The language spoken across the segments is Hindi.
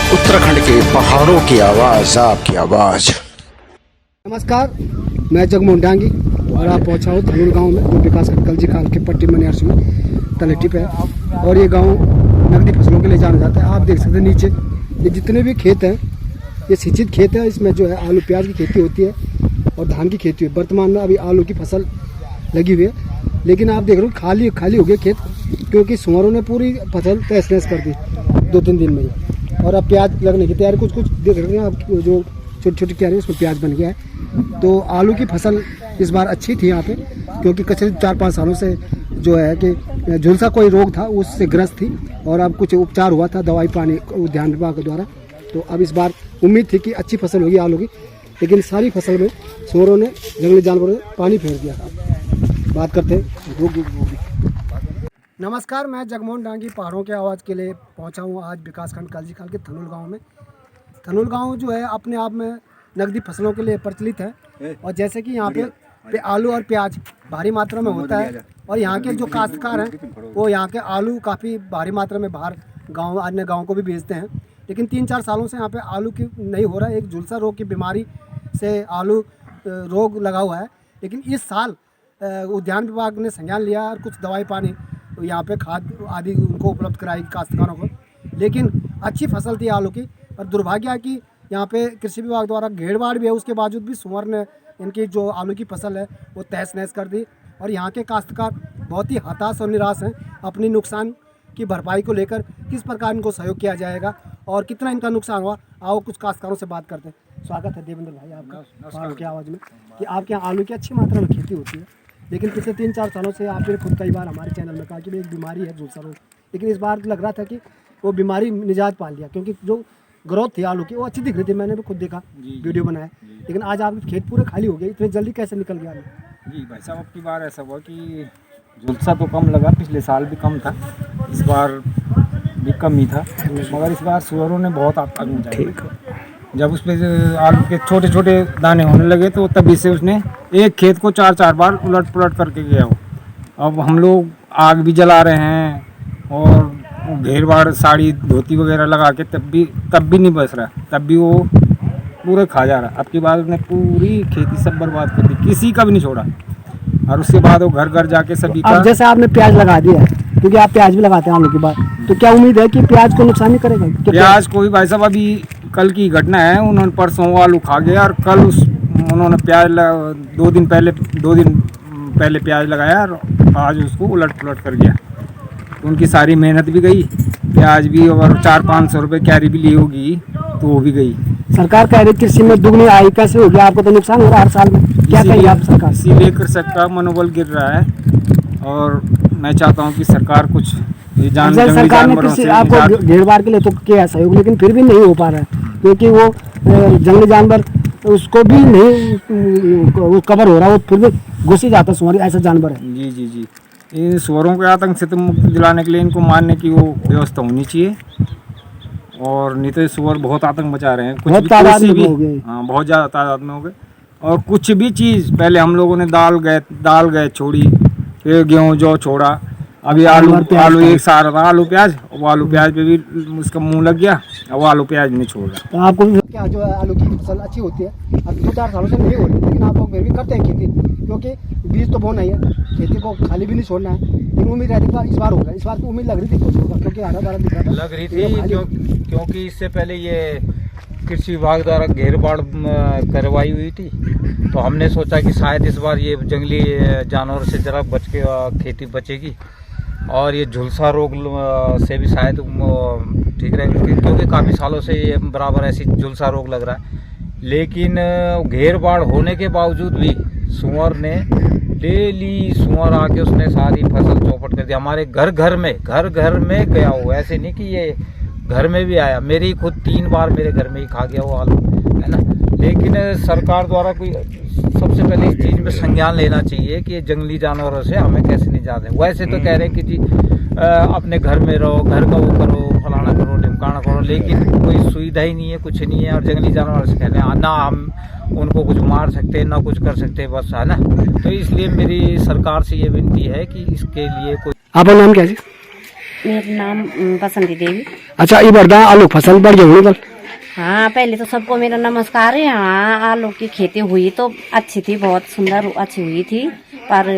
उत्तराखंड के पहाड़ों की आवाज, आपकी आवाज। नमस्कार, मैं जगमोहन डांगी और आप पहुंचा हूँ धनुर गांव में, जो विकास खंड कलजी खाल के पट्टी मनियारसी में तलेटी पे है। और ये गांव नकदी फसलों के लिए जाना जाता है। आप देख सकते हैं नीचे ये जितने भी खेत हैं, ये सिंचित खेत है। इसमें जो है आलू प्याज की खेती होती है और धान की खेती हुई। वर्तमान में अभी आलू की फसल लगी हुई है, लेकिन आप देख रहे हो खाली खाली हो गए खेत, क्योंकि सुअरों ने पूरी फसल तहस नहस कर दी 2-3 दिन में ही। और अब प्याज लगने की तैयारी, कुछ देख रहे हैं आप, जो छोटी छोटी क्यारी उसमें प्याज बन गया है। तो आलू की फसल इस बार अच्छी थी यहाँ पे, क्योंकि पिछले 4-5 सालों से जो है कि झुलसा कोई रोग था उससे ग्रस्त थी, और अब कुछ उपचार हुआ था दवाई पानी उद्यान विभाग के द्वारा। तो अब इस बार उम्मीद थी कि अच्छी फसल होगी आलू की, लेकिन सारी फसल में सुअरों ने, जंगली जानवरों ने पानी फेर दिया था। बात करते हैं। नमस्कार, मैं जगमोहन डांगी पहाड़ों के आवाज़ के लिए पहुंचा हूं आज विकासखंड कलजी खाल के धनुर गांव में। धनुर गांव जो है अपने आप में नकदी फसलों के लिए प्रचलित है, और जैसे कि यहाँ पे आलू और प्याज भारी मात्रा में होता है, और यहाँ के जो काश्तकार हैं वो यहाँ के आलू काफ़ी भारी मात्रा में बाहर गाँव, अन्य गाँव को भी बेचते हैं। लेकिन 3-4 सालों से यहाँ पे आलू की नहीं हो रहा है। एक झुलसा रोग की बीमारी से आलू रोग लगा हुआ है, लेकिन इस साल उद्यान विभाग ने संज्ञान लिया और कुछ दवाई पानी यहाँ पे खाद आदि उनको उपलब्ध कराई काश्तकारों को। लेकिन अच्छी फसल थी आलू की, और दुर्भाग्य है कि यहाँ पे कृषि विभाग द्वारा घेरबाड़ भी है, उसके बावजूद भी सुअर ने इनकी जो आलू की फसल है वो तहस नहस कर दी। और यहाँ के काश्तकार बहुत ही हताश और निराश हैं। अपनी नुकसान की भरपाई को लेकर किस प्रकार इनको सहयोग किया जाएगा और कितना इनका नुकसान हुआ, आओ कुछ काश्तकारों से बात करते हैं। स्वागत है देवेंद्र भाई आपका पहाड़ों की आवाज़ में, कि आपके यहाँ आलू की अच्छी मात्रा में खेती होती है, लेकिन पिछले 3-4 सालों से आपने खुद कई बार हमारे चैनल में कहा कि एक बीमारी है झुलसा रोग, लेकिन इस बार लग रहा था कि वो बीमारी निजात पा लिया, क्योंकि जो ग्रोथ थी आलू की वो अच्छी दिख रही थी। मैंने भी खुद देखा, वीडियो बनाया, लेकिन आज आपके खेत पूरे खाली हो गए, इतने जल्दी कैसे निकल गया? जी भाई साहब, अब की बार ऐसा हुआ कि झुलसा तो कम लगा, पिछले साल भी कम था, इस बार भी कम ही था, मगर इस बार सुअरों ने बहुत आतंक मचाया। जब उस पर आलू के छोटे छोटे दाने होने लगे तो तभी से उसने एक खेत को 4-4 बार उलट पुलट करके गया हो। अब हम लोग आग भी जला रहे हैं और घेरबाड़ साड़ी धोती वगैरह लगा के तब भी नहीं बच रहा, तब भी वो पूरे खा जा रहा। अब की बार उसने पूरी खेती सब बर्बाद कर दी, किसी का भी नहीं छोड़ा। और उसके बाद वो घर घर जाके सभी का, जैसे आपने प्याज लगा दिया है, क्योंकि आप प्याज भी लगाते हैं आलू की बात, तो क्या उम्मीद है कि प्याज को नुकसान नहीं करेगा? प्याज को भी भाई साहब, अभी कल की घटना है, उन्होंने परसों आलू खा गया और कल उन्होंने प्याज 2 दिन पहले प्याज लगाया और आज उसको उलट पुलट कर गया। तो उनकी सारी मेहनत भी गई, प्याज भी, और 400-500 रुपये क्यारी भी ली होगी तो वो भी गई। सरकार कह रही कृषि में दुगनी आय कैसे होगी? आपको तो नुकसान हो रहा है हर साल में, क्या कहेंगे आप सरकार? इसीलिए कृषक का मनोबल गिर रहा है, और मैं चाहता हूँ कि सरकार कुछ सरकार ने कृषि आपको घेरबाड़ के लिए तो किया सहयोग, लेकिन फिर भी नहीं हो पा रहा है, क्योंकि वो जंगली जानवर उसको भी नहीं वो कवर हो रहा, वो फिर भी घुस ही जाता सुअर, ऐसा जानवर है। जी जी जी, इन सुअरों के आतंक से तो मुक्ति दिलाने के लिए इनको मारने की वो व्यवस्था होनी चाहिए, और नहीं तो सुअर बहुत आतंक मचा रहे हैं। कुछ बहुत तादाद में हो गए, हाँ बहुत ज़्यादा तादाद में हो गए। और कुछ भी चीज़, पहले हम लोगों ने दाल गए छोड़ी, फिर गेहूँ जौ छोड़ा, अभी आलू एक सारा था आलू प्याज, वो आलू प्याज पे भी उसका मुंह लग गया, अब आलू प्याज नहीं छोड़ रहा। तो आपको क्या जो है आलू की फसल अच्छी होती है? अब 2-4 सालों से नहीं हो रही, लेकिन आप लोग फिर भी करते हैं खेती, क्योंकि बीज तो बोना ही है, खेती को खाली भी नहीं छोड़ना है। लेकिन उम्मीद रहती था इस बार होगा, इस बार तो उम्मीद लग रही थी कुछ होगा, क्योंकि हरा-भरा दिख रहा था, लग रही थी, क्योंकि इससे पहले ये कृषि विभाग द्वारा घेरबाड़ करवाई हुई थी, तो हमने सोचा कि शायद इस बार ये जंगली जानवर से जरा बच के खेती बचेगी, और ये झुलसा रोग से भी शायद ठीक रहेगी, क्योंकि काफ़ी सालों से ये बराबर ऐसी झुलसा रोग लग रहा है। लेकिन घेरबाड़ होने के बावजूद भी सुअर ने डेली आके उसने सारी फसल चौपट कर दी। हमारे घर घर में गया हुआ, ऐसे नहीं कि ये घर में भी आया, मेरी खुद 3 बार मेरे घर में ही खा गया वो आलू, है ना। लेकिन सरकार द्वारा कोई सबसे पहले इस चीज़ में संज्ञान लेना चाहिए कि ये जंगली जानवरों से हमें कैसे निजात है। वैसे तो कह रहे हैं कि जी अपने घर में रहो, घर का वो करो, फलाना करो, ढिमकाना करो, लेकिन कोई सुविधा ही नहीं है, कुछ नहीं है। और जंगली जानवर से कहते हैं ना हम उनको कुछ मार सकते ना कुछ कर सकते, बस, है ना। तो इसलिए मेरी सरकार से ये विनती है कि इसके लिए कोई। आपका नाम क्या है? मेरा नाम बसंती देवी। अच्छा ये बरदा आलू फसल बढ़ गई कल। हाँ, पहले तो सबको मेरा नमस्कार है। हाँ, आलू की खेती हुई तो अच्छी थी, बहुत सुंदर अच्छी हुई थी, पर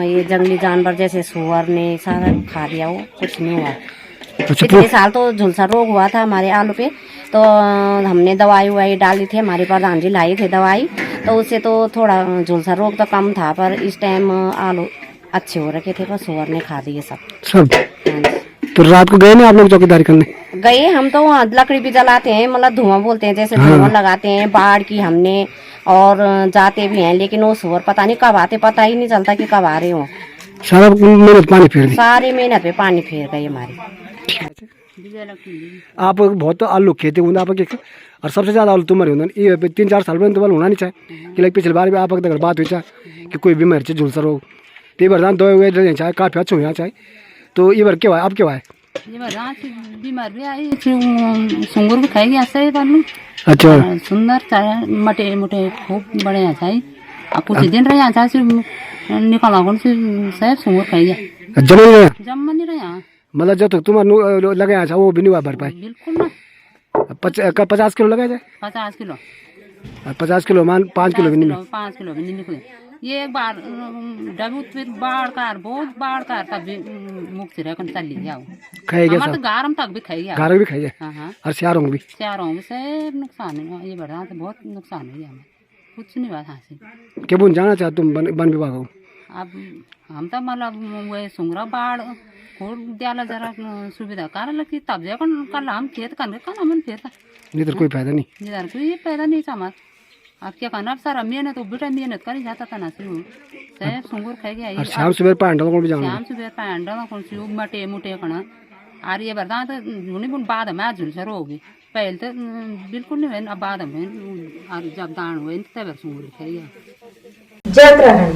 ये जंगली जानवर जैसे सुअर ने सारा खा दिया, वो कुछ नहीं हुआ। पिछले साल तो झुलसा रोग हुआ था हमारे आलू पे, तो हमने दवाई ववाई डाली थी, हमारे प्रधान जी लाए थे दवाई, तो उससे तो थोड़ा झुलसा रोग तो कम था, पर इस टाइम आलू अच्छे हो रखे थे, पर सुअर ने खा दिए सब। तो रात को गए ना आप लोग चौकीदारी करने? गए हम तो, वहाँ लकड़ी भी जलाते हैं, मतलब धुआं बोलते हैं, जैसे धुआं लगाते हैं बाढ़ की हमने, और जाते भी हैं, लेकिन वो सुअर पता नहीं कब आते, पता ही नहीं चलता कि कब आ रहे हो। सारा मेहनत पानी फेर दी, सारी मेहनत पे पानी फेर गई हमारी। आप बहुत आलू खेती होंगे आप, और सबसे ज्यादा आलू तुम्हारे होंगे ये 3-4 साल में तुम्हारा होना नहीं चाहिए कि पिछले बार भी आप अगर बात हुई चाहे कि कोई बीमारी चाहिए झुलसा रोग, तो ये बरदान दो चाहे काफी अच्छे होना चाहिए। तो ये बार क्या हुआ, अब क्या हुआ है? ये बरदान बीमार भी आई, सुंगुर भी खाएगी ऐसे बालू। अच्छा, सुंदर चाहे मटे मोटे खूब बड़े यहाँ चाहिए, कुछ दिन रहे यहाँ चाहे निकला शायद सुंगुर खाएगी, जम नहीं रहे यहाँ, मतलब जब तक तुम्हारा लगाया था वो भी नहीं हुआ भरपाई? बिल्कुल ना। 50 किलो लगाया जाए? 50 किलो, 50 किलो मान 5 किलो भी नहीं, 5 किलो भी नहीं निकले। ये एक बार डबू फिर बाढ़ कार, बहुत बाढ़ कार, तब भी मुक्ति रह चली जाओ, खाएगा तो गारम तक भी खाएगा, गार भी खाएगा। हाँ, और सियारों भी, चारों भी से नुकसान है। ये बढ़ा तो बहुत नुकसान हुई हमें, कुछ नहीं बात हासिल। क्या बुन जाना चाहते तुम वन विभाग हो? अब हम तो मतलब वही सुंगरा बाढ़ खोल दियाला जरा सुविधा कर लगी, तब जाकर कल हम खेत करने कल हम फिर नहीं तो कोई फायदा नहीं, इधर कोई पैदा नहीं था हमारा। अब क्या करना, अब सारा मेहनत तो बेटा मेहनत कर ही जाता था ना, सिर्फ सुंगुर खाई गया। शाम सुबह पैंडल को भी जाना, शाम सुबह पैंडल कौन सी मटे मुटे कना, और ये बरदा तो झुनी बुन बाद में झुलसा रोगी, पहले तो बिल्कुल नहीं हुए, अब बाद में और जब दान हुए तब सुंगुर खाई गया। जय उत्तराखंड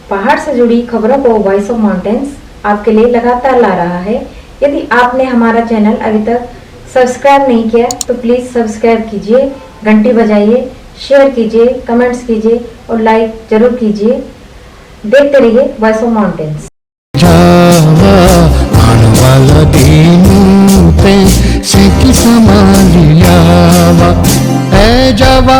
पहाड़ से जुड़ी खबरों को वॉइस ऑफ माउंटेन्स आपके लिए लगातार ला रहा है। यदि आपने हमारा चैनल अभी तक सब्सक्राइब नहीं किया तो प्लीज सब्सक्राइब कीजिए, घंटी बजाइए, शेयर कीजिए, कमेंट्स कीजिए और लाइक जरूर कीजिए। देखते रहिए voice of mountains. A Java